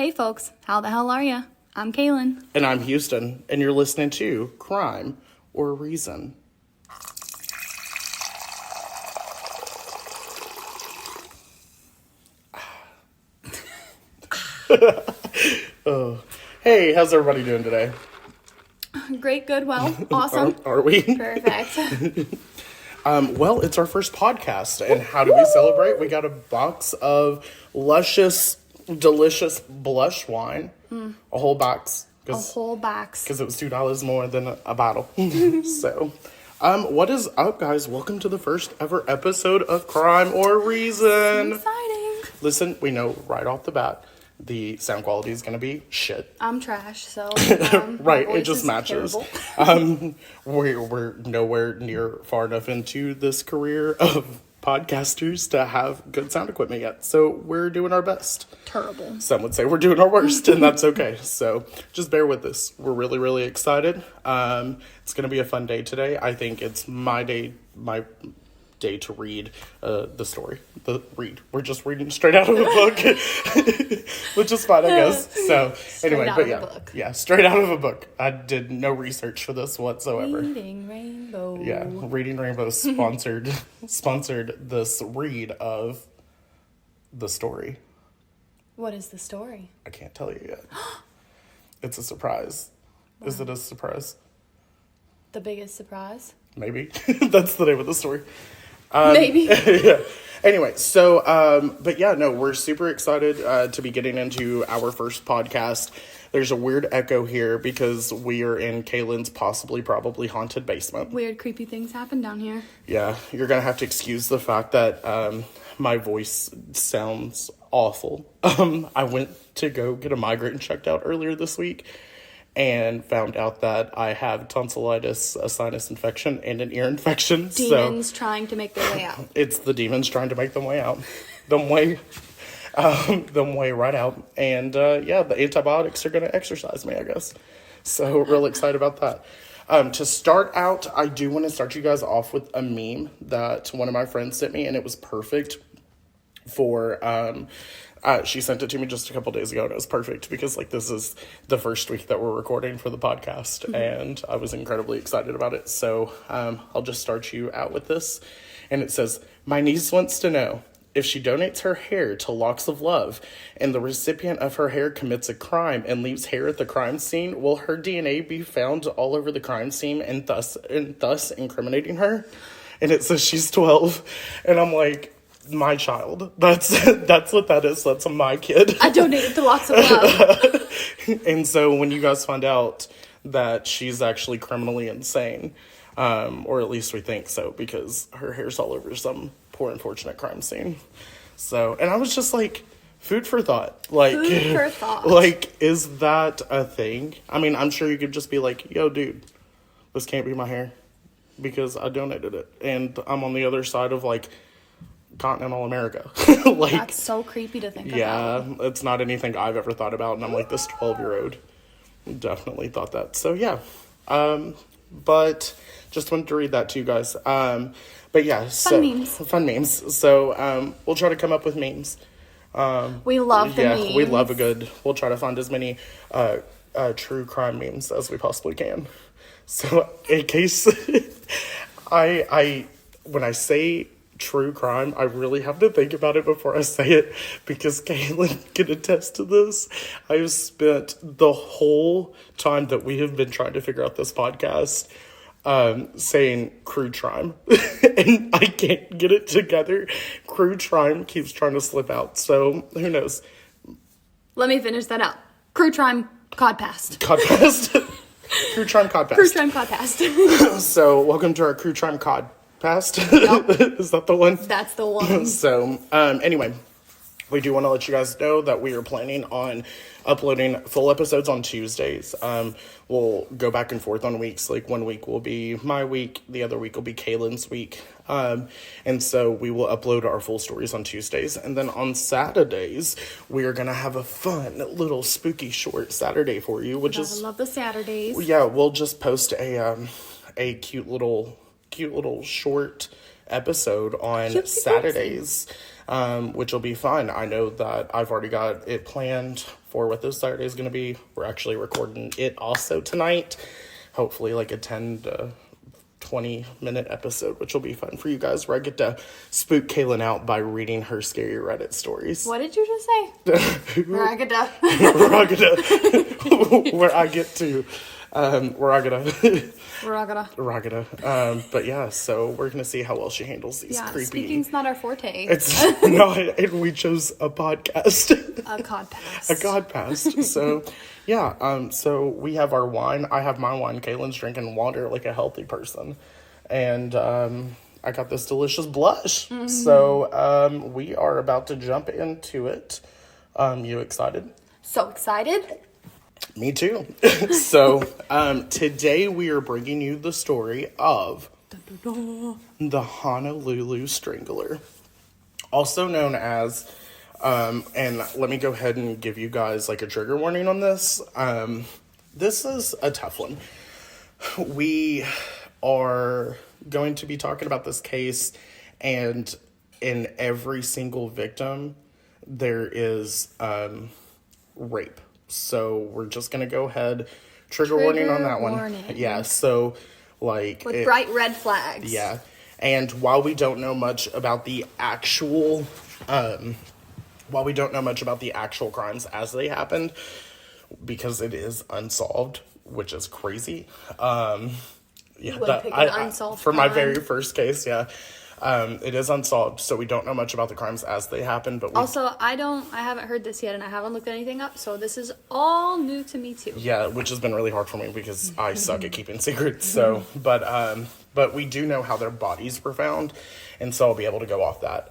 Hey folks, how the hell are ya? I'm Kaylin. And I'm Houston, and you're listening to Crime or Reason. Oh. Hey, how's everybody doing today? Great, good, well, awesome. Are we? Perfect. Well, it's our first podcast, and how do we celebrate? We got a box of luscious, delicious blush wine. A whole box. A whole box. Because it was $2 more than a bottle. So, what is up, guys? Welcome to the first ever episode of Crime or Reason. Exciting. Listen, we know right off the bat, the sound quality is going to be shit. I'm trash, so Right, it just matches. We're nowhere near far enough into this career of podcasters to have good sound equipment yet, so we're doing our best. Terrible. Some would say we're doing our worst, and that's okay. So just bear with us. We're really, really excited. It's going to be a fun day today. I think it's my day to read the story. We're just reading straight out of a book, which is fine, I guess. So anyway, straight out of a book. I did no research for this whatsoever. Reading Rainbow. Yeah, Reading Rainbow sponsored this read of the story. What is the story? I can't tell you yet. It's a surprise. Wow. Is it a surprise? The biggest surprise? Maybe. That's the name of the story. Maybe. Yeah. Anyway, so, but yeah, no, we're super excited to be getting into our first podcast. There's a weird echo here because we are in Kaylin's probably haunted basement. Weird, creepy things happen down here. Yeah, you're going to have to excuse the fact that my voice sounds awful. I went to go get a migraine checked out earlier this week and found out that I have tonsillitis, a sinus infection, and an ear infection. Demons trying to make their way out. It's the demons trying to make them way out. them way right out. And the antibiotics are going to exercise me, I guess. So real excited about that. To start out, I do want to start you guys off with a meme that one of my friends sent me, and it was perfect for she sent it to me just a couple days ago, and it was perfect because this is the first week that we're recording for the podcast, and I was incredibly excited about it. So I'll just start you out with this, and it says, "My niece wants to know, if she donates her hair to Locks of Love and the recipient of her hair commits a crime and leaves hair at the crime scene, will her DNA be found all over the crime scene and thus incriminating her?" And it says she's 12, and I'm like, my child. That's what that is. That's my kid. I donated to Locks of Love. And so when you guys find out that she's actually criminally insane, or at least we think so, because her hair's all over some poor unfortunate crime scene. So, and I was just like, food for thought. Food for thought. Is that a thing? I mean, I'm sure you could just be like, yo, dude, this can't be my hair because I donated it. And I'm on the other side of continental America. That's so creepy to think about. Yeah, it's not anything I've ever thought about, and I'm like, this 12-year-old definitely thought that. So yeah, but just wanted to read that to you guys. But yeah, fun memes. So we'll try to come up with memes. We love the memes. We love we'll try to find as many true crime memes as we possibly can. So in case when I say true crime, I really have to think about it before I say it, because Kaylin can attest to this. I've spent the whole time that we have been trying to figure out this podcast saying crew trime, and I can't get it together. Crew trime keeps trying to slip out, so who knows. Let me finish that out. Crew trime codpast. Crew trime codpast. So welcome to our crew trime cod past. Yep. Is that the one? That's the one. So, anyway, we do want to let you guys know that we are planning on uploading full episodes on Tuesdays. We'll go back and forth on weeks. One week will be my week, the other week will be Kaylin's week. And so we will upload our full stories on Tuesdays. And then on Saturdays, we are going to have a fun little spooky short Saturday for you, which is... I love the Saturdays. Yeah, we'll just post a cute little short episode on Saturdays. which will be fun. I know that I've already got it planned for what this Saturday is going to be. We're actually recording it also tonight. Hopefully like a 10 to 20-minute episode, which will be fun for you guys, where I get to spook Kaylin out by reading her scary Reddit stories. What did you just say? Ragada. Ragada. Where I get to, Ragada. But yeah, so we're going to see how well she handles these creepy. Speaking's not our forte. It's not, and we chose a podcast. A codcast. A codcast. So, yeah, so we have our wine. I have my wine. Kaylin's drinking water like a healthy person. And I got this delicious blush. Mm-hmm. So, we are about to jump into it. You excited? So excited. Me too. So, today we are bringing you the story of the Honolulu Strangler, also known as, and let me go ahead and give you guys like a trigger warning on this. This is a tough one. We are going to be talking about this case, and in every single victim, there is rape. So we're just going to go ahead, trigger warning on that one. Yeah, so like... With bright red flags. Yeah, and while we don't know much about the actual... crimes as they happened, because it is unsolved, which is crazy. Unsolved for my very first case, yeah. It is unsolved, so we don't know much about the crimes as they happened, but I haven't heard this yet, and I haven't looked anything up, so this is all new to me too. Yeah, which has been really hard for me because I suck at keeping secrets, so, but we do know how their bodies were found, and so I'll be able to go off that.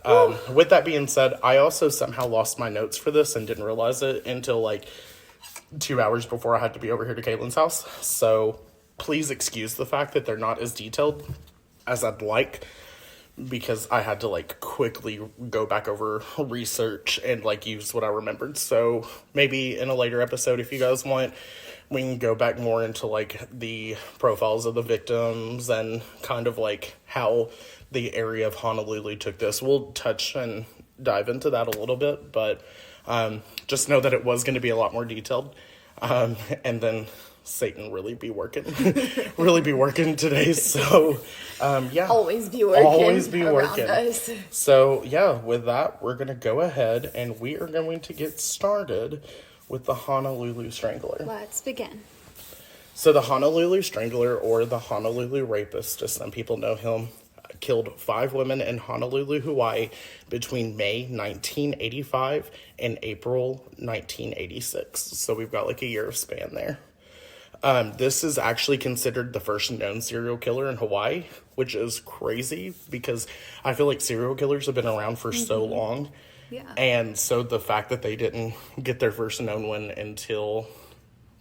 With that being said, I also somehow lost my notes for this and didn't realize it until like 2 hours before I had to be over here to Caitlin's house, so please excuse the fact that they're not as detailed as I'd like, because I had to like quickly go back over research and like use what I remembered. So maybe in a later episode, if you guys want, we can go back more into like the profiles of the victims and kind of like how the area of Honolulu took this. We'll touch and dive into that a little bit, but just know that it was going to be a lot more detailed. And then Satan really be working today. So, yeah. Always be working. Us. So, yeah, with that, we're going to go ahead and we are going to get started with the Honolulu Strangler. Let's begin. So, the Honolulu Strangler, or the Honolulu Rapist, as some people know him, killed 5 women in Honolulu, Hawaii between May 1985 and April 1986. So, we've got like a year of span there. This is actually considered the first known serial killer in Hawaii, which is crazy because I feel like serial killers have been around for so long. Yeah. And so the fact that they didn't get their first known one until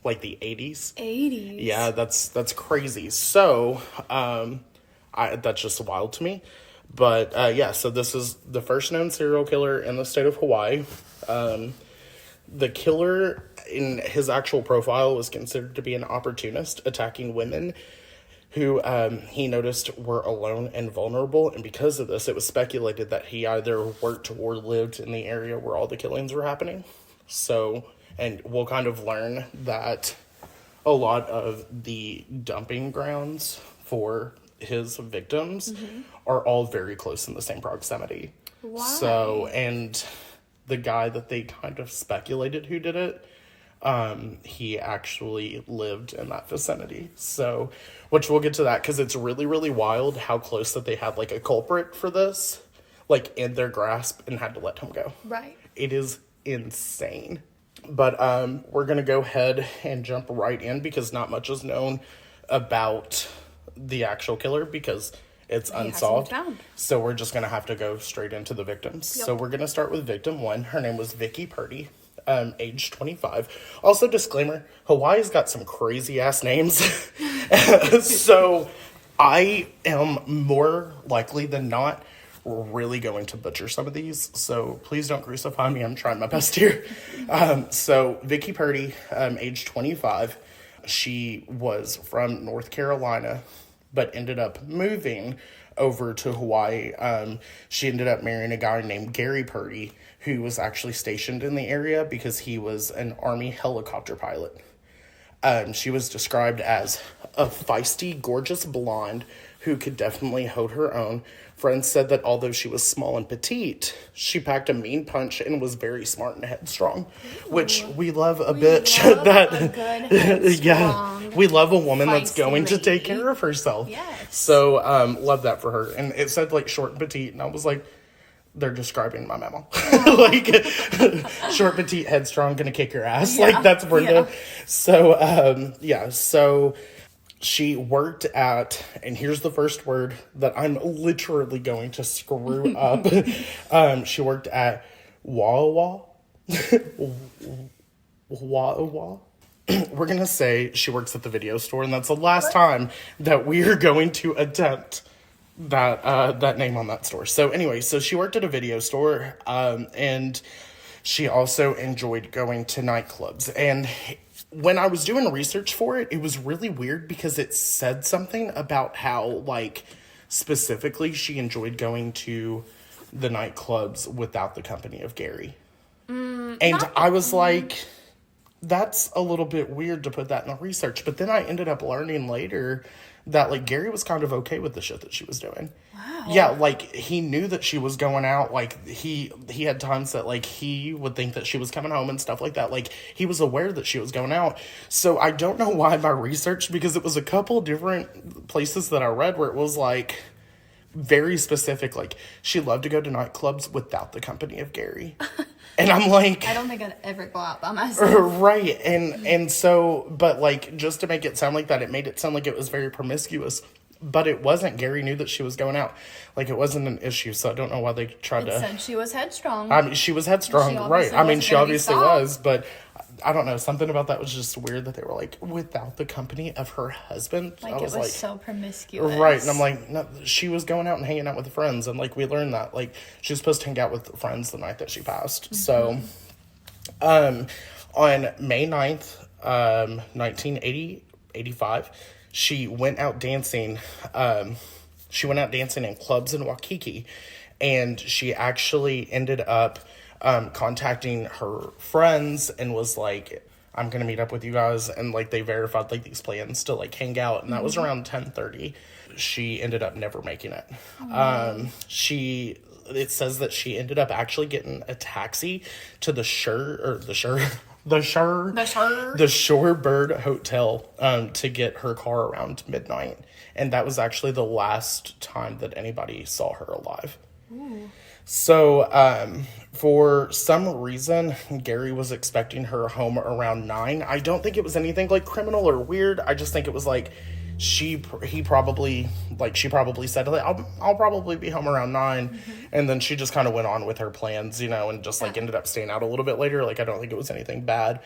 like the 80s. Yeah, that's crazy. So, that's just wild to me. But, yeah, so this is the first known serial killer in the state of Hawaii. The killer, in his actual profile, was considered to be an opportunist, attacking women who he noticed were alone and vulnerable. And because of this, it was speculated that he either worked or lived in the area where all the killings were happening. So, and we'll kind of learn that a lot of the dumping grounds for his victims are all very close in the same proximity. Why? So, and the guy that they kind of speculated who did it, he actually lived in that vicinity. So, which we'll get to that, because it's really, really wild how close that they had like a culprit for this, like in their grasp, and had to let him go. Right. It is insane. But we're going to go ahead and jump right in, because not much is known about the actual killer, because it's unsolved. So we're just going to have to go straight into the victims. Yep. So we're going to start with victim 1. Her name was Vicky Purdy, age 25. Also, disclaimer, Hawaii's got some crazy ass names. So I am more likely than not really going to butcher some of these. So please don't crucify me. I'm trying my best here. So Vicky Purdy, age 25. She was from North Carolina, but ended up moving over to Hawaii. She ended up marrying a guy named Gary Purdy, who was actually stationed in the area because he was an Army helicopter pilot. She was described as a feisty, gorgeous blonde who could definitely hold her own. Friends said that although she was small and petite, she packed a mean punch and was very smart and headstrong, which we love a bitch that, a good, headstrong, we love a woman that's feisty going to take lady. care of herself. Yes. So, love that for her. And it said like short and petite, and I was like, they're describing my mama. Like, short, petite, headstrong, gonna kick your ass. Yeah. Like, that's Brenda. Yeah. So, so she worked at, and here's the first word that I'm literally going to screw up. She worked at Wawa. Wawa. We're gonna say she works at the video store, and that's the last time that we are going to attempt that name on that store. So anyway, so she worked at a video store, and she also enjoyed going to nightclubs. And when I was doing research for it, it was really weird because it said something about how, like, specifically she enjoyed going to the nightclubs without the company of Gary. And I was like, that's a little bit weird to put that in the research. But then I ended up learning later that, like, Gary was kind of okay with the shit that she was doing. Wow. Yeah, like, he knew that she was going out. Like, he had times that, like, he would think that she was coming home and stuff like that. Like, he was aware that she was going out. So I don't know why my research, because it was a couple different places that I read where it was, like, very specific. Like, she loved to go to nightclubs without the company of Gary. And I'm like, I don't think I'd ever go out by myself. right. And so, but like, just to make it sound like that, it made it sound like it was very promiscuous, but it wasn't. Gary knew that she was going out. Like, it wasn't an issue. So I don't know why they tried It to. said she was headstrong. I mean, she was headstrong, She right? obviously I mean, wasn't she gonna be obviously stopped. was, but I don't know. Something about that was just weird that they were like, without the company of her husband. Like, I it was was like, so promiscuous. right. And I'm like, no, she was going out and hanging out with friends. And like, we learned that, like, she was supposed to hang out with friends the night that she passed. So, on May 9th, 1985, she went out dancing. She went out dancing in clubs in Waikiki, and she actually ended up contacting her friends and was like, I'm gonna meet up with you guys. And like, they verified like these plans to like hang out, and that was around 10:30. She ended up never making it. It says that she ended up actually getting a taxi to the Shorebird Hotel to get her car around midnight. And that was actually the last time that anybody saw her alive. Ooh. So, for some reason, Gary was expecting her home around 9. I don't think it was anything like criminal or weird. I just think it was like, she probably said, like, I'll probably be home around 9. And then she just kind of went on with her plans, you know, and just like ended up staying out a little bit later. Like, I don't think it was anything bad.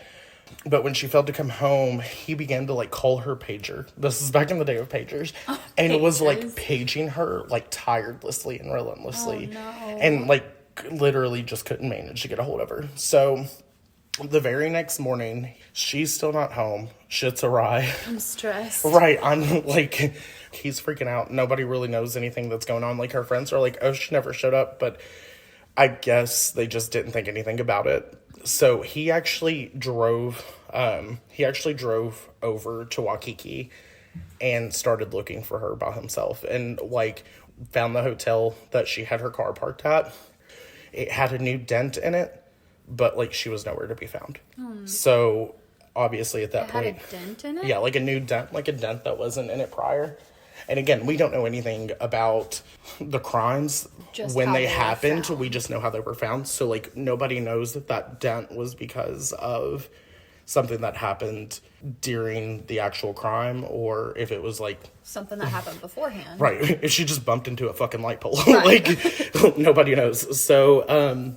But when she failed to come home, he began to like call her pager. This is back in the day of pagers. And it was like paging her like tirelessly and relentlessly. Oh, no. And like literally just couldn't manage to get a hold of her. So the very next morning, she's still not home. Shit's awry. I'm stressed. Right. I'm like, he's freaking out. Nobody really knows anything that's going on. Like, her friends are like, oh, she never showed up. But I guess they just didn't think anything about it. So he actually drove over to Waikiki and started looking for her by himself, and like found the hotel that she had her car parked at. It had a new dent in it, but like she was nowhere to be found. So obviously at that point, had a dent in it? yeah, like a new dent, like a dent that wasn't in it prior. And again, we don't know anything about the crimes Just when how they they were happened. found. We just know how they were found. So like, nobody knows that that dent was because of something that happened during the actual crime, or if it was like Something that happened beforehand. right, if she just bumped into a fucking light pole. Right. Like, nobody knows. So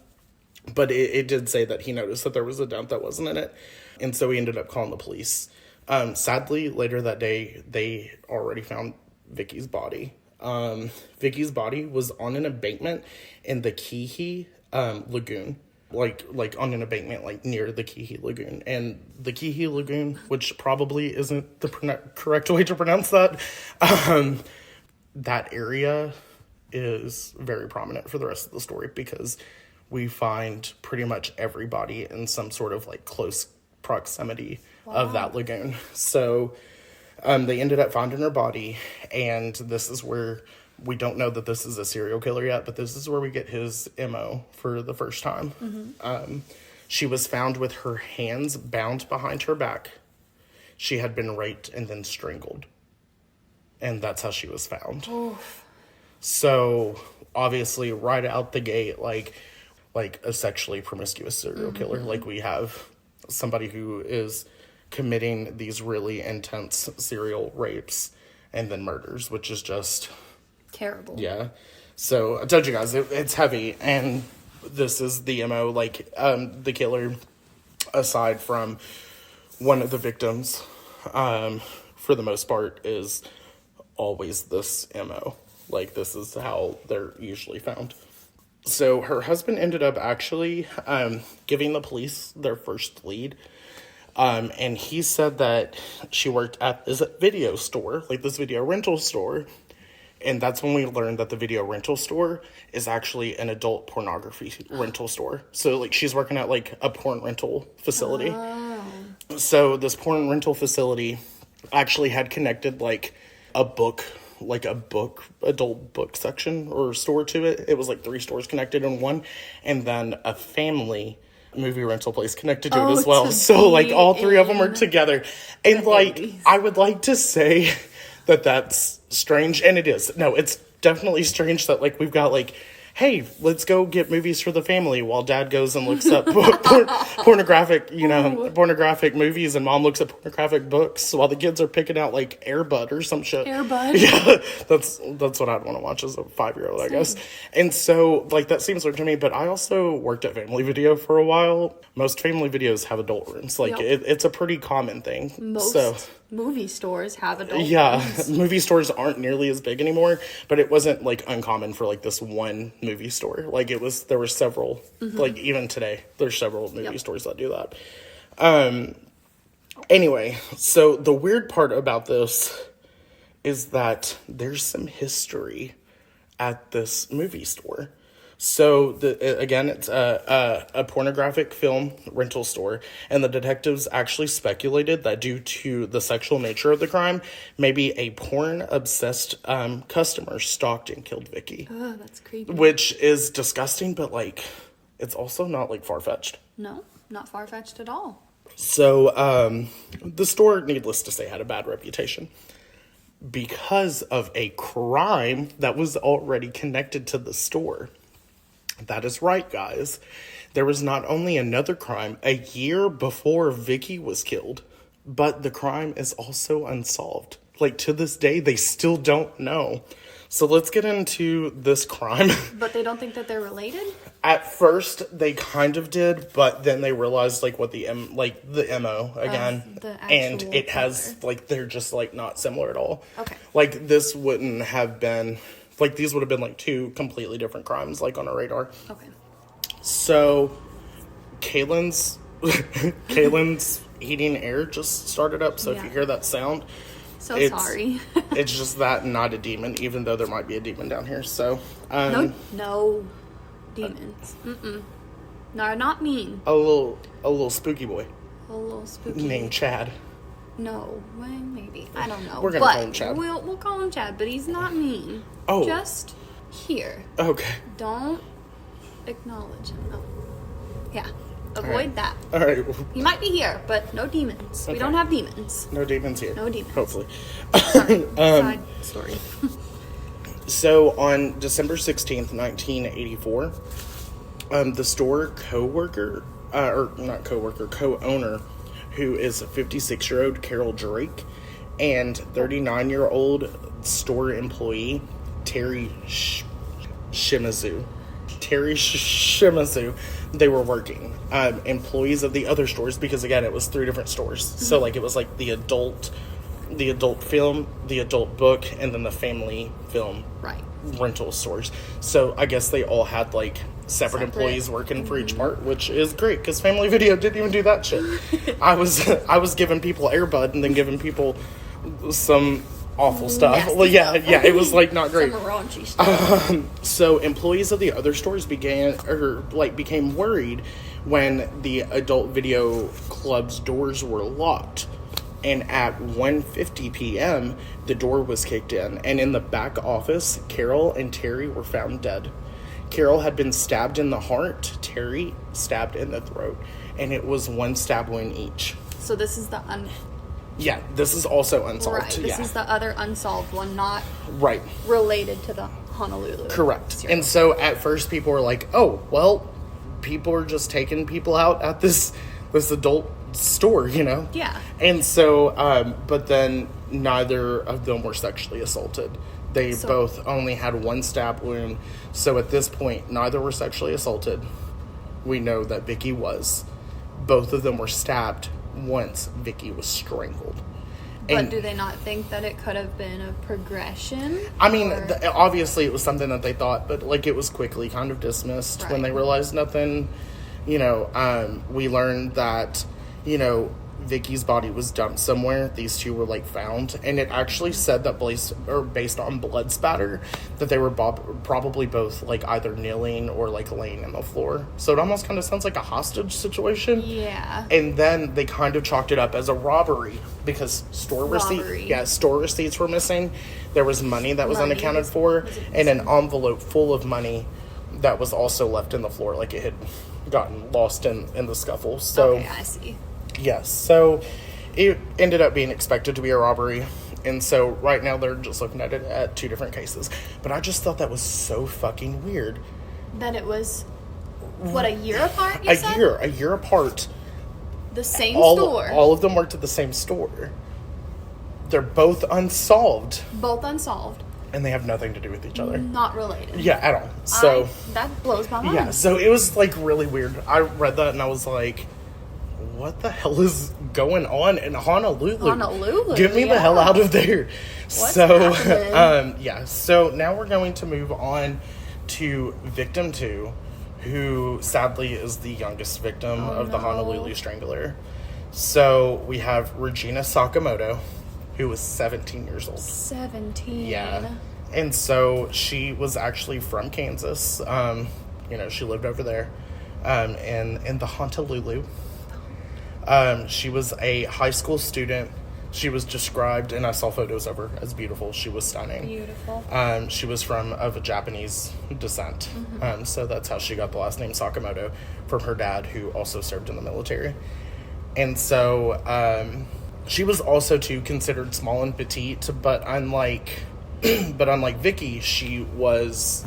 but it did say that he noticed that there was a dent that wasn't in it, and so he ended up calling the police. Sadly, later that day, they already found Vicky's body. Vicky's body was on an embankment in the Kihi Lagoon. Like on an embankment, like near the Kihi Lagoon. And the Kihi Lagoon, which probably isn't the correct way to pronounce that, that area is very prominent for the rest of the story because we find pretty much everybody in some sort of like close proximity of that lagoon. So they ended up finding her body, and this is where we don't know that this is a serial killer yet, but this is where we get his MO for the first time. She was found with her hands bound behind her back. She had been raped and then strangled. And that's how she was found. Oof. So, obviously, right out the gate, like a sexually promiscuous serial killer. Like, we have somebody who is committing these really intense serial rapes and then murders, which is just... terrible. Yeah. So, I told you guys, it's heavy, and this is the MO. Like, the killer, aside from one of the victims, for the most part, is always this MO. Like, this is how they're usually found. So her husband ended up actually giving the police their first lead. And he said that she worked at this video store, like this video rental store. And that's when we learned that the video rental store is actually an adult pornography rental store. So, like, she's working at, like, a porn rental facility. Oh. So this porn rental facility actually had connected, like, adult book section or store to it. It was like 3 stores connected in one, and then a family movie rental place connected to it as well. So like all 3 of them are together. And like, I would like to say that that's strange, and it is. No, it's definitely strange that like we've got like, hey, let's go get movies for the family while dad goes and looks up pornographic movies, and mom looks at pornographic books while the kids are picking out like Air Bud or some shit. Air Bud? Yeah, that's what I'd want to watch as a 5-year-old, I guess. And so like that seems weird to me, but I also worked at Family Video for a while. Most Family Videos have adult rooms. Like it's a pretty common thing. Most movie stores have adult rooms. Movie stores aren't nearly as big anymore, but it wasn't like uncommon for like this one movie store. Like there were several, like even today there's several movie stores that do that. Anyway, so the weird part about this is that there's some history at this movie store. So, again, it's a pornographic film rental store, and the detectives actually speculated that due to the sexual nature of the crime, maybe a porn-obsessed customer stalked and killed Vicky. Oh, that's creepy. Which is disgusting, but, like, it's also not, like, far-fetched. No, not far-fetched at all. So, the store, needless to say, had a bad reputation because of a crime that was already connected to the store. That is right, guys. There was not only another crime a year before Vicky was killed, but the crime is also unsolved. Like, to this day, they still don't know. So let's get into this crime. But they don't think that they're related? At first, they kind of did, but then they realized, like, what the MO, again. And it has, like, they're just, like, not similar at all. Okay. Like, this wouldn't have been... Like, these would have been, like, 2 completely different crimes, like, on our radar. Okay. So, Kaylin's heating air just started up. So, if you hear that sound... sorry. It's just that, not a demon, even though there might be a demon down here. So, No demons. No, not mean. A little spooky boy. A little spooky. Named Chad. No, well, maybe. I don't know. We're gonna call him Chad. We'll call him Chad, but he's not mean. Oh. Just here. Okay. Don't acknowledge him. Oh. Yeah. Avoid that. All right. He might be here, but no demons. Okay. We don't have demons. No demons here. No demons. Hopefully. Sorry. Side story. So, on December 16th, 1984, the store co-owner, who is a 56-year-old Carol Drake, and 39-year-old store employee Terry Shimizu. They were working. Employees of the other stores, because again, it was 3 different stores. So like it was like the adult film, the adult book, and then the family film rental stores. So I guess they all had like separate employees working for each part, which is great because Family Video didn't even do that shit. I was giving people Air Bud and then giving people some awful stuff. Nasty Well, yeah, stuff. yeah, it was like not great. Some raunchy stuff. So employees of the other stores became worried when the adult video club's doors were locked. And at 1:50 p.m., the door was kicked in. And in the back office, Carol and Terry were found dead. Carol had been stabbed in the heart, Terry stabbed in the throat. And it was 1 stab wound each. So this is the Yeah, this is also unsolved. right. This is the other unsolved one, not right. related to the Honolulu. Correct. serial. And so at first people were like, oh, well, people are just taking people out at this adult store, you know? Yeah. And so, but then neither of them were sexually assaulted. They both only had 1 stab wound. So at this point, neither were sexually assaulted. We know that Vicky was. Both of them were stabbed once Vicky was strangled. But do they not think that it could have been a progression? I mean, obviously it was something that they thought, but like it was quickly kind of dismissed when they realized nothing. You know, we learned that, you know, Vicky's body was dumped somewhere. These two were like found, and it actually said that based on blood spatter, that they were probably both like either kneeling or like laying on the floor. So it almost kind of sounds like a hostage situation. Yeah. And then they kind of chalked it up as a robbery because store receipts were missing. There was money that was unaccounted for, and an envelope full of money that was also left in the floor, like it had gotten lost in the scuffle. So okay, I see. yes, so it ended up being expected to be a robbery, and so right now they're just looking at it at 2 different cases. But I just thought that was so fucking weird. That it was, what, a year apart, you said? A year apart. The same store. All of them worked at the same store. They're both unsolved. Both unsolved. And they have nothing to do with each other. Not related. Yeah, at all. So that blows my mind. yeah, so it was like really weird. I read that and I was like, what the hell is going on in Honolulu? Get me the hell out of there. What's happening? Yeah, so now we're going to move on to victim 2, who sadly is the youngest victim of the Honolulu Strangler. So we have Regina Sakamoto, who was 17 years old. 17. Yeah. And so she was actually from Kansas. You know, she lived over there in the Honolulu. She was a high school student. She was described, and I saw photos of her, as beautiful. She was stunning. Beautiful. She was of a Japanese descent. So that's how she got the last name Sakamoto, from her dad, who also served in the military. And so she was also, too, considered small and petite, but unlike Vicky, she was,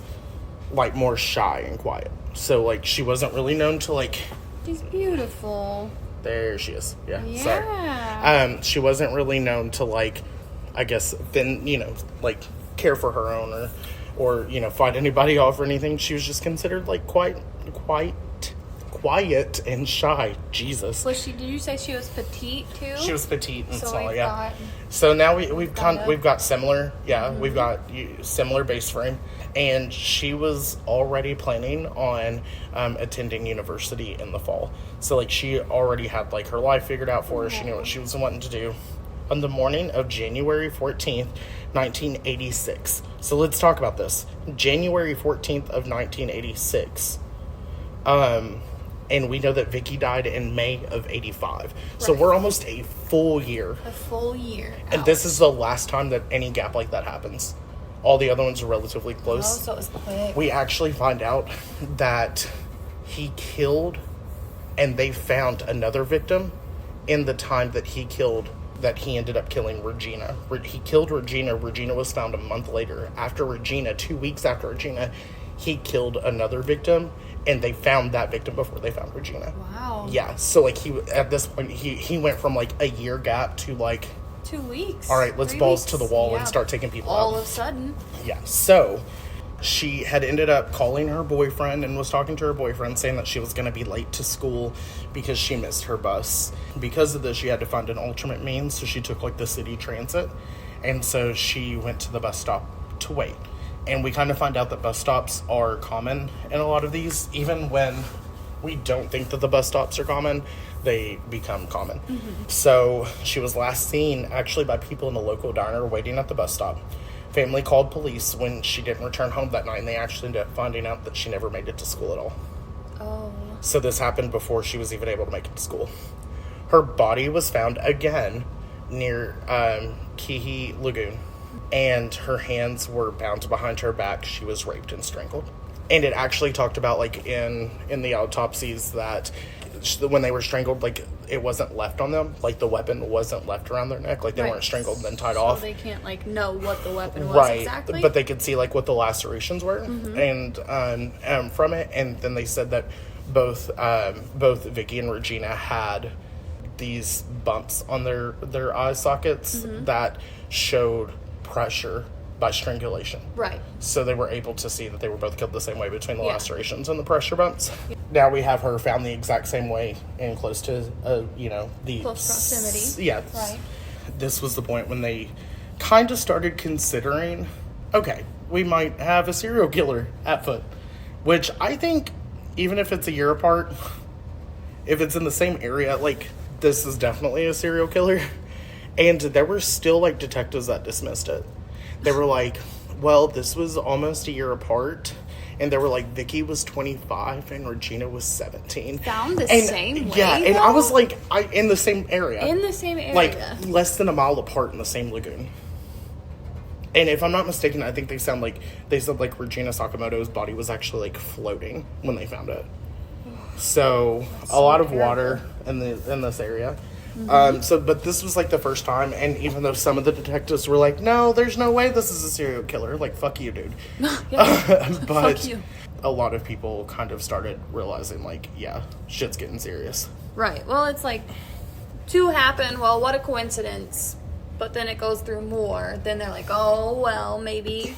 like, more shy and quiet. So, like, she wasn't really known to, like... She's beautiful. There she is. Yeah. Yeah. Sorry. She wasn't really known to, like, I guess, then, you know, like, care for her own or you know, fight anybody off or anything. She was just considered, like, quiet and shy. Jesus. Did you say she was petite, too? She was petite and so small, yeah. So now we've got similar, we've got similar base frame, and she was already planning on attending university in the fall. So like she already had like her life figured out for her. She knew what she was wanting to do. On the morning of January 14th, 1986. So let's talk about this. January 14th of 1986. And we know that Vicky died in May of 85. Right. So we're almost a full year. A full year. And this is the last time that any gap like that happens. All the other ones are relatively close. Oh, so it was quick. We actually find out that he killed, and they found another victim in the time that he ended up killing Regina. He killed Regina. Regina was found a month later. 2 weeks after Regina, he killed another victim. And they found that victim before they found Regina. Wow. Yeah, so like at this point he went from like a year gap to like 2 weeks. All right, let's balls to the wall and start taking people out. All of a sudden. Yeah. So she had ended up calling her boyfriend and was talking to her boyfriend, saying that she was going to be late to school because she missed her bus. Because of this, she had to find an alternate means, so she took like the city transit, and so she went to the bus stop to wait. And we kind of find out that bus stops are common in a lot of these, even when we don't think that the bus stops are common. they become common. So she was last seen actually by people in a local diner waiting at the bus stop. Family called police when she didn't return home that night, and they actually ended up finding out that she never made it to school at all. Oh. So this happened before she was even able to make it to school. Her body was found again near Kihi Lagoon, and her hands were bound behind her back. She was raped and strangled. And it actually talked about, like, in the autopsies that when they were strangled, like, it wasn't left on them. Like, the weapon wasn't left around their neck. Like, they weren't strangled and then tied off. So they can't, like, know what the weapon was exactly? But they could see, like, what the lacerations were and from it. And then they said that both Vicky and Regina had these bumps on their eye sockets that showed pressure by strangulation. Right. So they were able to see that they were both killed the same way between the lacerations and the pressure bumps. Now we have her found the exact same way and close to, the... Close proximity. Yeah. Right. This was the point when they kind of started considering, okay, we might have a serial killer at foot. Which I think, even if it's a year apart, if it's in the same area, like, this is definitely a serial killer. And there were still, like, detectives that dismissed it. They were like, well, this was almost a year apart. And they were like, Vicky was 25 and Regina was 17. Found the same way, Yeah, and I was like, in the same area. In the same area. Like, less than a mile apart in the same lagoon. And if I'm not mistaken, I think they said like Regina Sakamoto's body was actually, like, floating when they found it. So a lot of water in this area. But this was, like, the first time, and even though some of the detectives were like, no, there's no way this is a serial killer, like, fuck you, dude. But fuck you. A lot of people kind of started realizing, like, yeah, shit's getting serious. Right. Well, it's like, two happen, well, what a coincidence. But then it goes through more. Then they're like, oh, well, maybe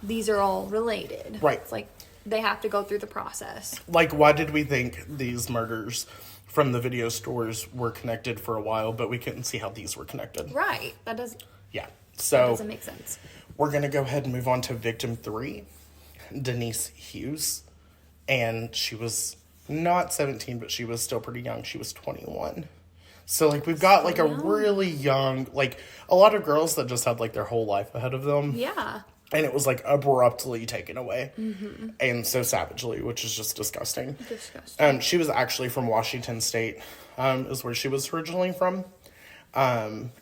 these are all related. Right. It's like, they have to go through the process. Like, why did we think these murders from the video stores were connected for a while, but we couldn't see how these were connected? Right. That doesn't make sense. We're going to go ahead and move on to victim 3, Denise Hughes. And she was not 17, but she was still pretty young. She was 21. So, like, we've got, like, a really young, like, a lot of girls that just had, like, their whole life ahead of them. Yeah. And it was, like, abruptly taken away. And so savagely, which is just disgusting. She was actually from Washington State, is where she was originally from.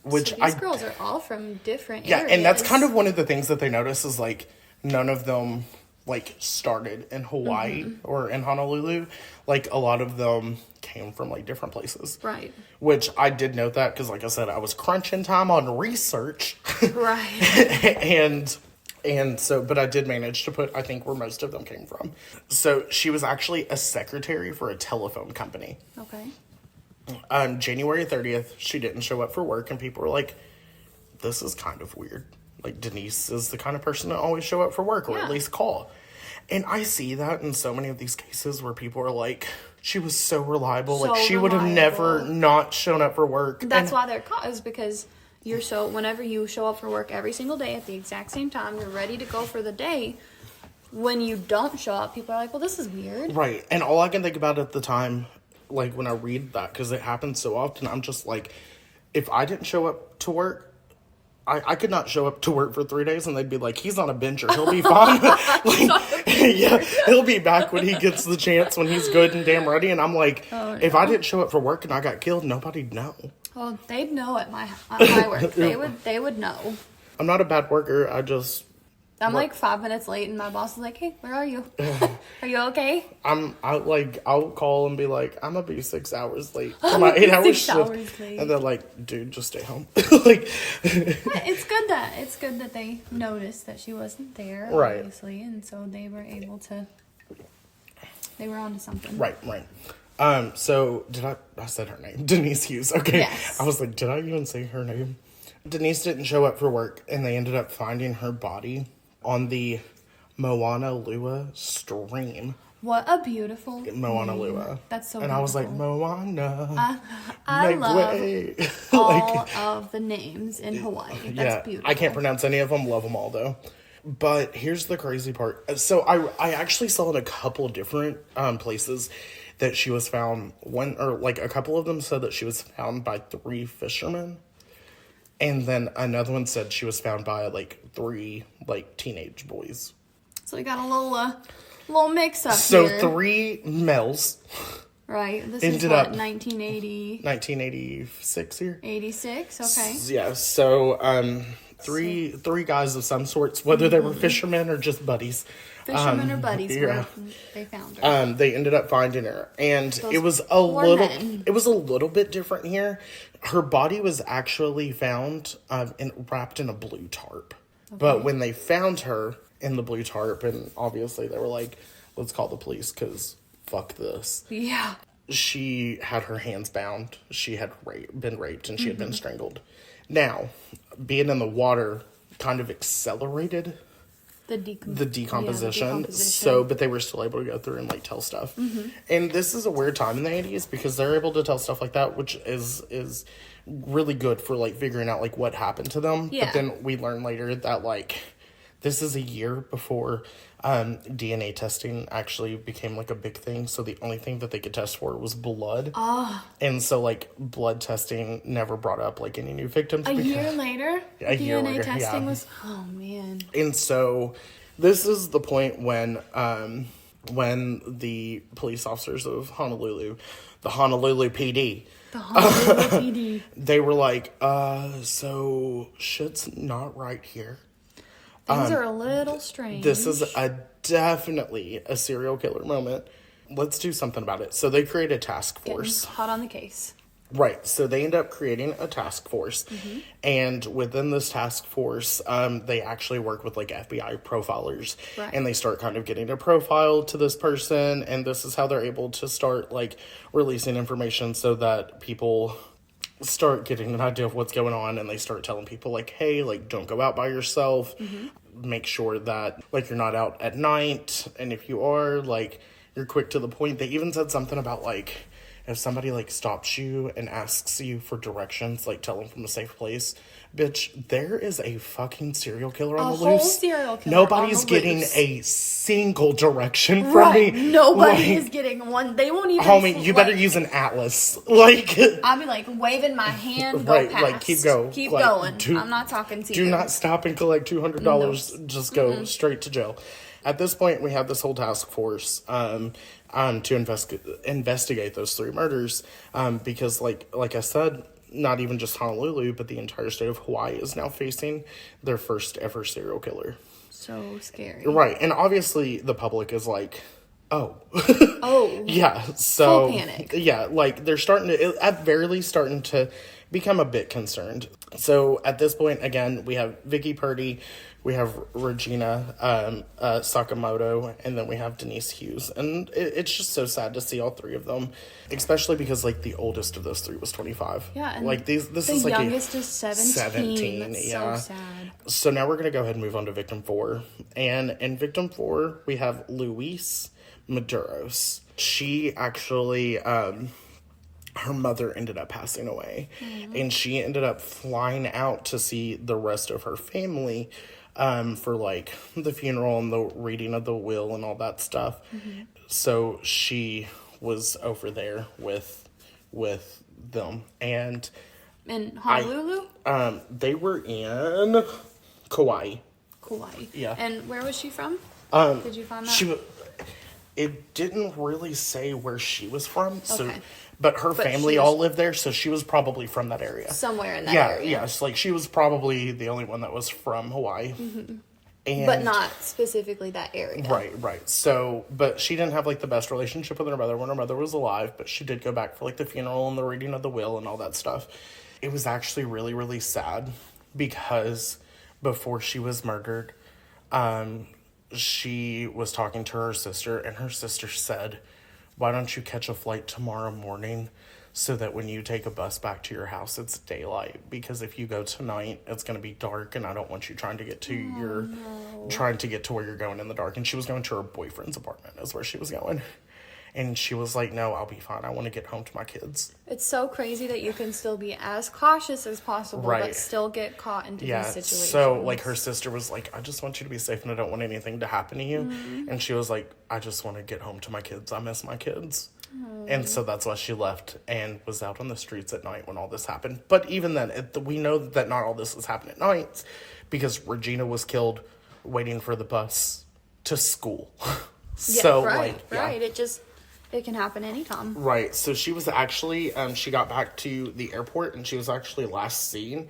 Which so these girls are all from different areas. Yeah, and that's kind of one of the things that they notice is, like, none of them, like, started in Hawaii or in Honolulu. Like, a lot of them came from, like, different places. Right. Which I did note that because, like I said, I was crunching time on research. Right. And so, but I did manage to put, I think, where most of them came from. So she was actually a secretary for a telephone company. Okay. January 30th, she didn't show up for work, and people were like, this is kind of weird. Like, Denise is the kind of person to always show up for work, or at least call. And I see that in so many of these cases where people are like, she was so reliable. Like, she would have never not shown up for work. That's why they're caught, is because whenever you show up for work every single day at the exact same time, you're ready to go for the day. When you don't show up, people are like, well, this is weird. Right. And all I can think about at the time, like, when I read that, because it happens so often, I'm just like, if I didn't show up to work, I could not show up to work for 3 days, and they'd be like, he's on a bencher, he'll be fine. Yeah, he'll be back when he gets the chance, when he's good and damn ready. And I'm like, if I didn't show up for work and I got killed, nobody'd know. Well, they'd know at my work. They would know. I'm not a bad worker. I'm like 5 minutes late, and my boss is like, "Hey, where are you? Are you okay?" I'll call and be like, "I'm gonna be 6 hours late for my 8-hour shift," and they're like, "Dude, just stay home." Like, it's good that they noticed that she wasn't there, right? Obviously, and so they were able to. They were onto something, right? So I said her name, Denise Hughes. Okay, yes. I was like, did I even say her name? Denise didn't show up for work, and they ended up finding her body on the Mauna Lua stream. What a beautiful Mauna Lua. That's so and beautiful. I was like, Moana. I love all of the names in Hawaii. That's beautiful. I can't pronounce any of them. Love them all, though. But here's the crazy part. So I actually saw in a couple different places that she was found a couple of them said that she was found by 3 fishermen. And then another one said she was found by, like, 3, like, teenage boys. So we got a little mix-up so here. 3 males. Right. This ended is what, up 1980... 1986 here? 86, okay. Yeah, so, 3 guys of some sorts, whether they were fishermen or just buddies. Fishermen or buddies, yeah. they found her. They ended up finding her, and Those it was men. it was a little bit different here. Her body was actually found wrapped in a blue tarp. Okay. But when they found her in the blue tarp, and obviously they were like, let's call the police because fuck this. Yeah. She had her hands bound. She had been raped, and she had been strangled. Now, being in the water kind of accelerated the decomposition. So, but they were still able to go through and, like, tell stuff. And this is a weird time in the 80s because they're able to tell stuff like that, which is really good for, like, figuring out, like, what happened to them. Yeah. But then we learn later that, like, this is a year before DNA testing actually became, like, a big thing. So the only thing that they could test for was blood. Oh. And so, like, blood testing never brought up, like, any new victims. A year later? DNA testing was... Oh, man. And so this is the point when the police officers of Honolulu, the Honolulu PD... The Honolulu PD. They were like, so shit's not right here. Things are a little strange. This is definitely a serial killer moment. Let's do something about it. So they create a task force. Getting hot on the case. Right. So they end up creating a task force. And within this task force, they actually work with, like, FBI profilers. Right. And they start kind of getting a profile to this person. And this is how they're able to start, like, releasing information so that people start getting an idea of what's going on, and they start telling people, like, hey, like, don't go out by yourself. Make sure that, like, you're not out at night, and if you are, like, you're quick to the point. They even said something about, like, if somebody, like, stops you and asks you for directions, like, tell them from a safe place. Bitch, there is a fucking serial killer on the whole loose. Serial killer Nobody's on the getting loose. a single direction from me. Nobody is getting one. They won't even... Homie, you better use an atlas. Like... I'll be, like, waving my hand, right, past. like, keep going. Keep like, going. I'm not talking to you. Do not stop and collect $200. No. Just go straight to jail. At this point, we have this whole task force to investigate those 3 murders because, like I said, not even just Honolulu, but the entire state of Hawaii is now facing their first ever serial killer. So scary. Right, and obviously the public is like, oh. Oh. Yeah, so... Full panic. Yeah, like, they're at very least starting to become a bit concerned. So, at this point, again, we have Vicky Purdy, we have Regina Sakamoto, and then we have Denise Hughes. And it's just so sad to see all 3 of them, especially because, like, the oldest of those 3 was 25. Yeah, and like, this the is, like, youngest is 17. That's yeah. so sad. So now we're going to go ahead and move on to victim 4. And in victim 4, we have Luis Maduros. She actually... her mother ended up passing away, and she ended up flying out to see the rest of her family for, like, the funeral and the reading of the will and all that stuff. So she was over there with them, and in Honolulu? They were in Kauai. Kauai. Yeah. And where was she from? Did you find that? It didn't really say where she was from, so... Okay. But her family all lived there, so she was probably from that area. Somewhere in that area. Yeah, yes. Like, she was probably the only one that was from Hawaii. And, but not specifically that area. Right. So, but she didn't have, like, the best relationship with her mother when her mother was alive, but she did go back for, like, the funeral and the reading of the will and all that stuff. It was actually really, really sad because before she was murdered, she was talking to her sister, and her sister said, why don't you catch a flight tomorrow morning so that when you take a bus back to your house, it's daylight? Because if you go tonight, it's going to be dark, and I don't want you trying to get to trying to get to where you're going in the dark. And she was going to her boyfriend's apartment is where she was going. And she was like, no, I'll be fine. I want to get home to my kids. It's so crazy that you can still be as cautious as possible, but still get caught into these situations. So, like, her sister was like, I just want you to be safe and I don't want anything to happen to you. And she was like, I just want to get home to my kids. I miss my kids. And so that's why she left and was out on the streets at night when all this happened. But even then, we know that not all this has happened at night because Regina was killed waiting for the bus to school. So, right. It can happen anytime. Right. So she was actually, she got back to the airport and she was actually last seen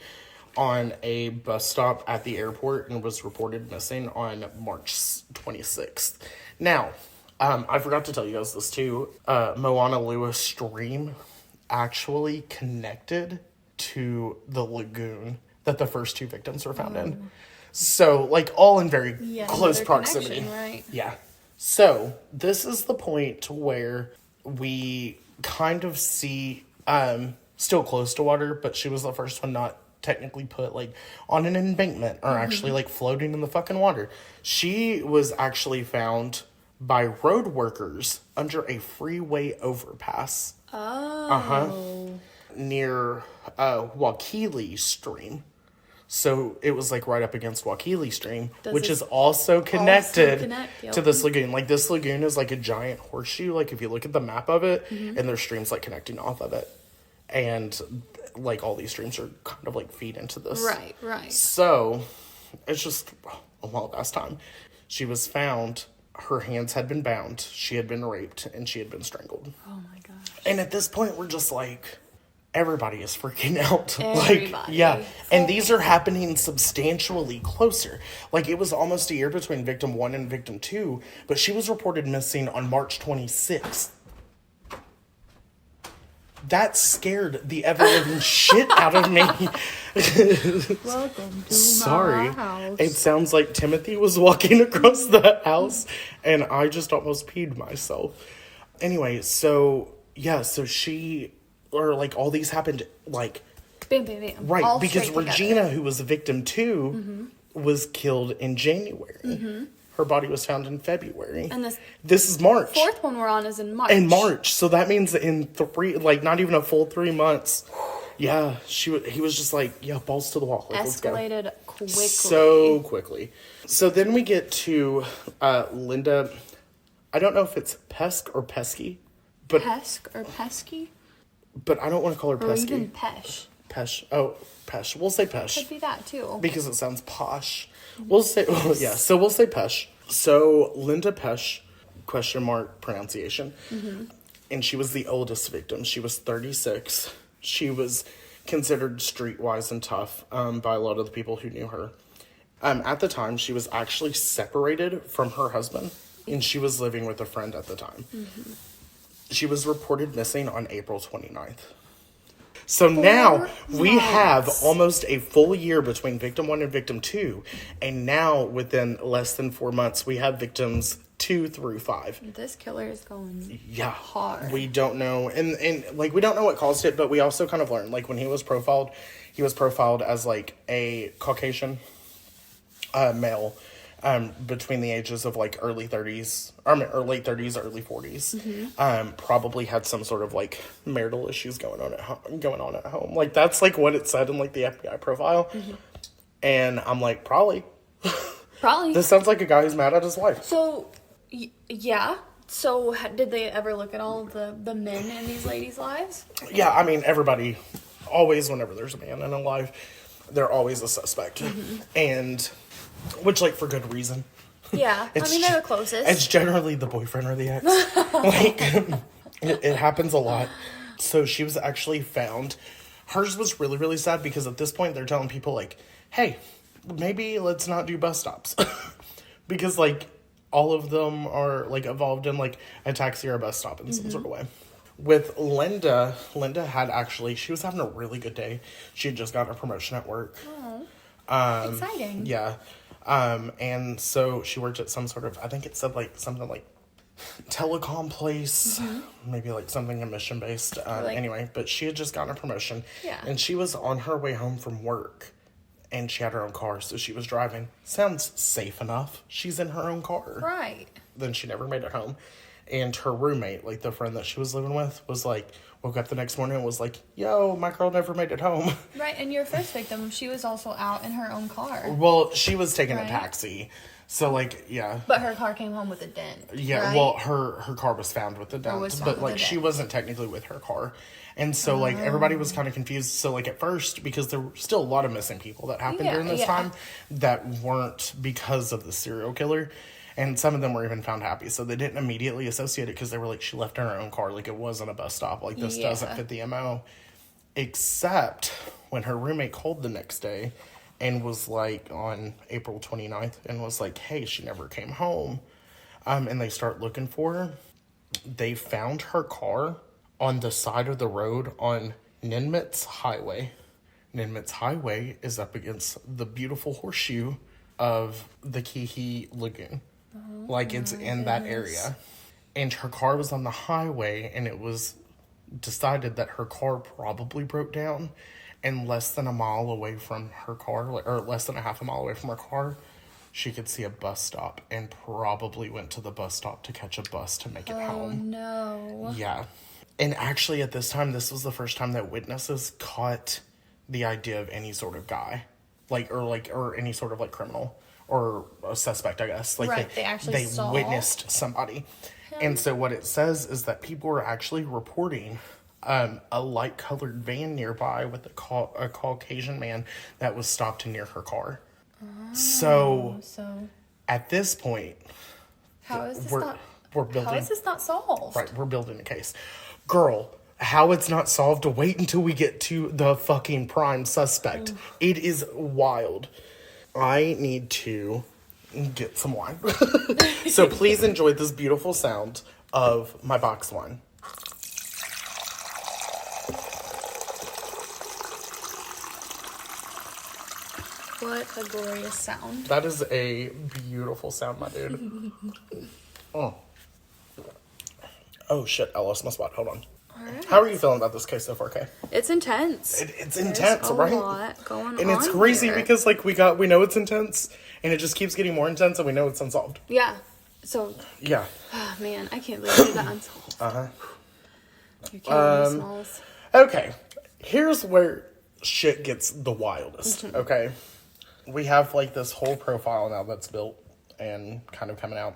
on a bus stop at the airport and was reported missing on March 26th. Now, I forgot to tell you guys this too. Honolulu stream actually connected to the lagoon that the first two victims were found in. So, like, all in very close proximity. Right. Yeah. So, this is the point where we kind of see, still close to water, but she was the first one not technically put, like, on an embankment or actually, like, floating in the fucking water. She was actually found by road workers under a freeway overpass. Oh. Near Waikili Stream. So it was like right up against Waikili Stream, which is also connected to this lagoon. Like this lagoon is like a giant horseshoe. Like if you look at the map of it, and there's streams like connecting off of it. And like all these streams are kind of like feed into this. Right. So it's just a wild ass time. She was found, her hands had been bound, she had been raped, and she had been strangled. Oh my gosh. And at this point, we're just like, everybody is freaking out. Everybody. Like, yeah. And these are happening substantially closer. Like, it was almost a year between victim 1 and victim 2, but she was reported missing on March 26th. That scared the ever-living shit out of me. Welcome to Sorry. my house. It sounds like Timothy was walking across the house, and I just almost peed myself. Anyway, so, yeah, so she... Or, like, all these happened, like... Bam, bam, bam. Right, all because Regina, together. who was a victim too, was killed in January. Her body was found in February. And this is March. Fourth one we're on is in March. In March. So that means that in not even a full 3 months, yeah, he was just like, yeah, balls to the wall. Like, escalated quickly. So quickly. So then we get to Linda. I don't know if it's Pesk or Pesky. But Pesk or Pesky? But I don't want to call her Or Pesky. even Pesh. Pesh. Oh, Pesh. We'll say Pesh. Could be that too. Because it sounds posh. We'll say, so we'll say Pesh. So Linda Pesh, pronunciation. And she was the oldest victim. She was 36. She was considered streetwise and tough by a lot of the people who knew her. At the time, she was actually separated from her husband, and she was living with a friend at the time. She was reported missing on April 29th. So now we have almost a full year between victim 1 and victim 2. And now within less than 4 months, we have victims 2 through 5. This killer is going hard. We don't know. And like, we don't know what caused it, but we also kind of learned, like, when he was profiled as like a Caucasian male. Between the ages of like early 30s, or late 30s, early 40s, probably had some sort of like marital issues going on at home. Like that's like what it said in like the FBI profile, and I'm like probably. This sounds like a guy who's mad at his wife. So, yeah. So did they ever look at all of the men in these ladies' lives? Yeah, I mean everybody, always whenever there's a man in a life, they're always a suspect, and. Which, like, for good reason. Yeah, I mean, they're the closest. It's generally the boyfriend or the ex. Like, it happens a lot. So she was actually found. Hers was really, really sad because at this point they're telling people, like, hey, maybe let's not do bus stops. Because, like, all of them are, like, involved in, like, a taxi or a bus stop in some sort of way. With Linda had actually, she was having a really good day. She had just gotten a promotion at work. Oh, exciting. Yeah. And so she worked at some sort of, I think it said like something like telecom place, maybe like something emission based. Anyway, but she had just gotten a promotion. Yeah. And she was on her way home from work and she had her own car. So she was driving. Sounds safe enough. She's in her own car. Right. Then she never made it home. And her roommate, like the friend that she was living with, was like, woke up the next morning and was like, yo, my girl never made it home. Right, and your first victim, she was also out in her own car. Well, she was taking a taxi. So, like, yeah. But her car came home with a dent. Yeah, right? well, her car was found with a dent, but, like, she wasn't technically with her car. And so, like, everybody was kind of confused. So, like, at first, because there were still a lot of missing people that happened during this time that weren't because of the serial killer. And some of them were even found happy. So they didn't immediately associate it because they were like, she left in her own car. Like, it wasn't a bus stop. Like, this doesn't fit the MO. Except when her roommate called the next day and was like on April 29th and was like, hey, she never came home. And they start looking for her. They found her car on the side of the road on Ninmets Highway. Ninmets Highway is up against the beautiful horseshoe of the Kihi Lagoon. Like, it's in that area. And her car was on the highway, and it was decided that her car probably broke down, and less than a mile away from her car, or less than a half a mile away from her car, she could see a bus stop and probably went to the bus stop to catch a bus to make it home. Oh, no. Yeah. And actually, at this time, this was the first time that witnesses caught the idea of any sort of guy. Or any sort of, like, criminal. Or a suspect, I guess. Like, they witnessed somebody. And so what it says is that people were actually reporting a light-colored van nearby with a Caucasian man that was stopped near her car. Oh, so at this point, how is this not solved? Right, we're building a case. Girl, how it's not solved, wait until we get to the fucking prime suspect. It is wild. I need to get some wine. So please enjoy this beautiful sound of my box wine. What a glorious sound. That is a beautiful sound, my dude. Oh shit, I lost my spot. Hold on. Right. How are you feeling about this case so far, Kay? It's intense. It's intense, right? There's a lot going on. And it's crazy because, like, we know it's intense, and it just keeps getting more intense, and we know it's unsolved. Yeah. So. Yeah. Oh, man, I can't believe that unsolved. You're killing me, Smalls. Okay. Here's where shit gets the wildest. Okay. We have, like, this whole profile now that's built and kind of coming out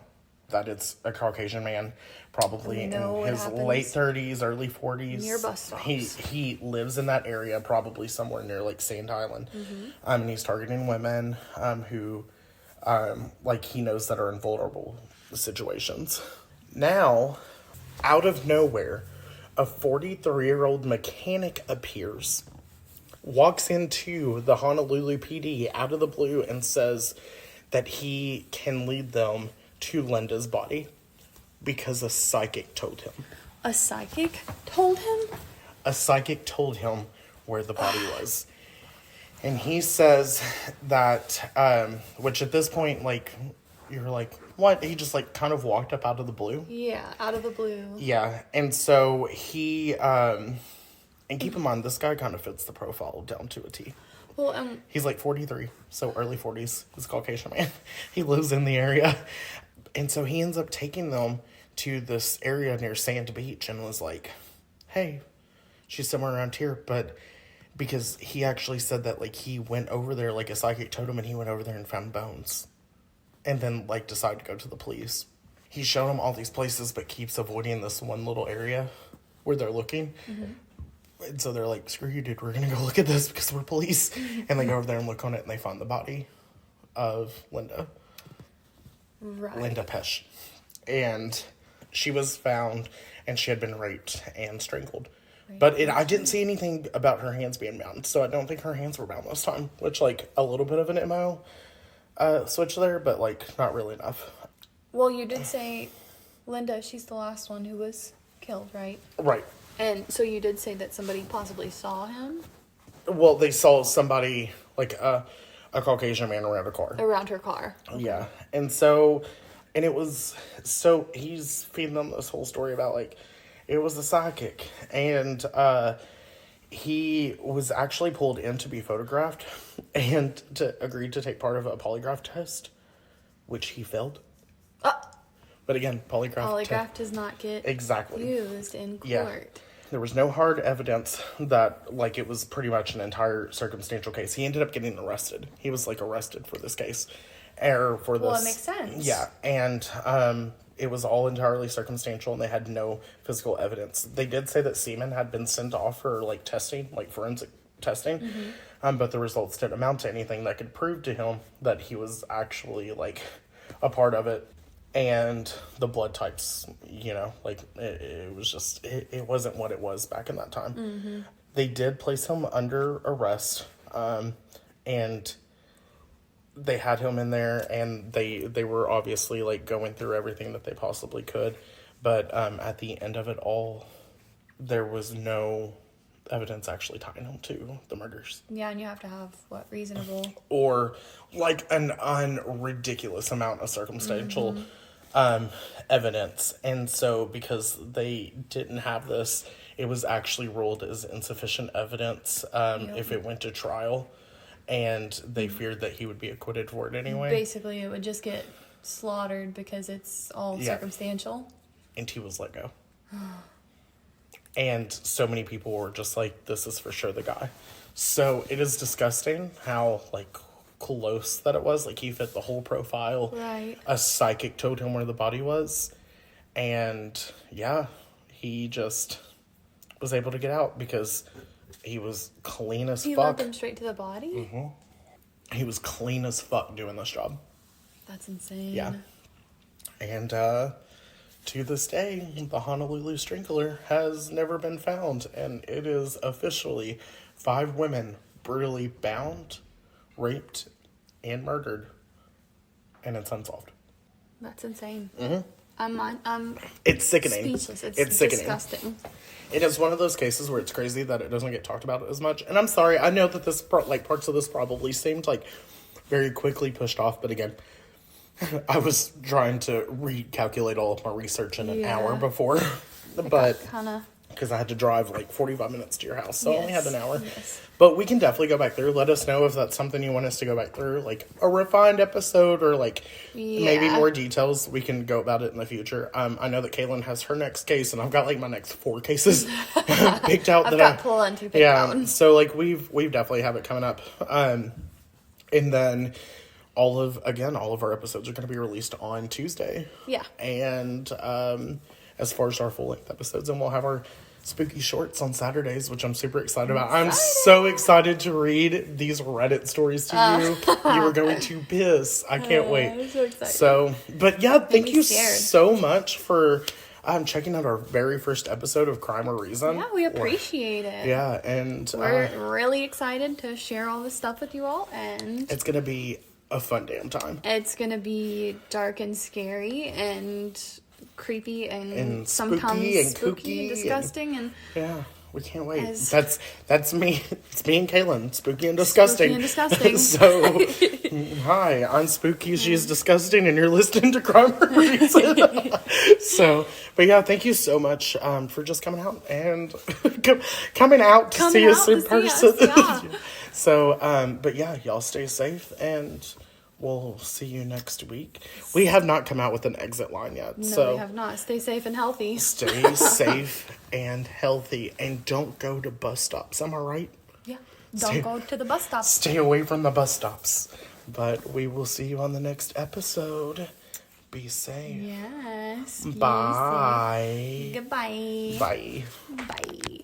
that it's a Caucasian man, probably in his late 30s, early 40s. Near bus stops. He lives in that area, probably somewhere near, like, Sand Island. And he's targeting women who, like, he knows that are in vulnerable situations. Now, out of nowhere, a 43-year-old mechanic appears, walks into the Honolulu PD out of the blue and says that he can lead them to Linda's body because a psychic told him. A psychic told him? A psychic told him where the body was. And he says that, which at this point, like, you're like, what? He just, like, kind of walked up out of the blue? Yeah, out of the blue. Yeah, and so he, and keep in mind, this guy kind of fits the profile down to a T. Well, he's like 43, so early 40s. He's a Caucasian man. He lives in the area. And so he ends up taking them to this area near Sand Beach and was like, hey, she's somewhere around here. But because he actually said that, like, he went over there, like, a psychic told him, and he went over there and found bones. And then, like, decided to go to the police. He's shown them all these places, but keeps avoiding this one little area where they're looking. And so they're like, screw you, dude, we're going to go look at this because we're police. And they go over there and look on it, and they find the body of Linda. Right. Linda Pesh. And she was found, and she had been raped and strangled. Right. But I didn't see anything about her hands being bound, so I don't think her hands were bound this time. Which, like, a little bit of an MO switch there, but, like, not really enough. Well, you did say Linda, she's the last one who was killed, right? Right. And so you did say that somebody possibly saw him? Well, they saw somebody, like, a Caucasian man around a car. Around her car. Okay. Yeah. And so, and it was, so he's feeding them this whole story about, like, it was a psychic. And he was actually pulled in to be photographed and to agree to take part of a polygraph test, which he failed. But again, polygraph does not get exactly used in court. Yeah. There was no hard evidence that, like, it was pretty much an entire circumstantial case. He ended up getting arrested. He was, like, arrested for this case. Or for this. Well, it makes sense. Yeah, and it was all entirely circumstantial, and they had no physical evidence. They did say that semen had been sent off for, like, testing, like, forensic testing, but the results didn't amount to anything that could prove to him that he was actually, like, a part of it. And the blood types, you know, like, it was just, it wasn't what it was back in that time. They did place him under arrest, and they had him in there, and they were obviously, like, going through everything that they possibly could. But at the end of it all, there was no evidence actually tying him to the murders. Yeah, and you have to have, what, reasonable... Or, like, an unridiculous amount of circumstantial evidence. And so, because they didn't have this, it was actually ruled as insufficient evidence if it went to trial. And they feared that he would be acquitted for it anyway. Basically, it would just get slaughtered because it's all circumstantial. And he was let go. And so many people were just like, this is for sure the guy. So it is disgusting how, like, close that it was. Like, he fit the whole profile. Right. A psychic told him where the body was. And, yeah, he just was able to get out because he was clean as fuck. He led them straight to the body? He was clean as fuck doing this job. That's insane. Yeah. And, to this day, the Honolulu Strangler has never been found, and it is officially 5 women brutally bound, raped, and murdered, and it's unsolved. That's insane. I'm It's sickening. Speechless. It's sickening. Disgusting. It is one of those cases where it's crazy that it doesn't get talked about as much, and I'm sorry, I know that this parts of this probably seemed like very quickly pushed off, but again, I was trying to recalculate all of my research in an hour before, but because I had to drive like 45 minutes to your house, so I only had an hour. Yes. But we can definitely go back through. Let us know if that's something you want us to go back through, like a refined episode or like maybe more details. We can go about it in the future. I know that Kaylin has her next case, and I've got like my next 4 cases picked out. I've got plenty picked out. So like we've definitely have it coming up, and then. All of our episodes are going to be released on Tuesday. Yeah. And as far as our full-length episodes, and we'll have our spooky shorts on Saturdays, which I'm super excited about. I'm so excited to read these Reddit stories to you. You are going to piss. I can't wait. I'm so excited. So, but yeah, thank you so much for checking out our very first episode of Crimeorreason. Yeah, we appreciate it. Yeah, and we're really excited to share all this stuff with you all, and it's going to be a fun damn time. It's gonna be dark and scary and creepy and sometimes spooky and disgusting and yeah, we can't wait. That's me. It's me and Kaylin. Spooky and disgusting. So hi, I'm Spooky. She's disgusting, and you're listening to Crimeorreason. So, but yeah, thank you so much for just coming out and coming out to see us in person. So, but yeah, y'all stay safe, and we'll see you next week. We have not come out with an exit line yet. No, we have not. Stay safe and healthy. Stay safe and healthy, and don't go to bus stops. Am I right? Yeah. Don't go to the bus stops. Stay away from the bus stops. But we will see you on the next episode. Be safe. Yes. Bye. Goodbye. Bye. Bye.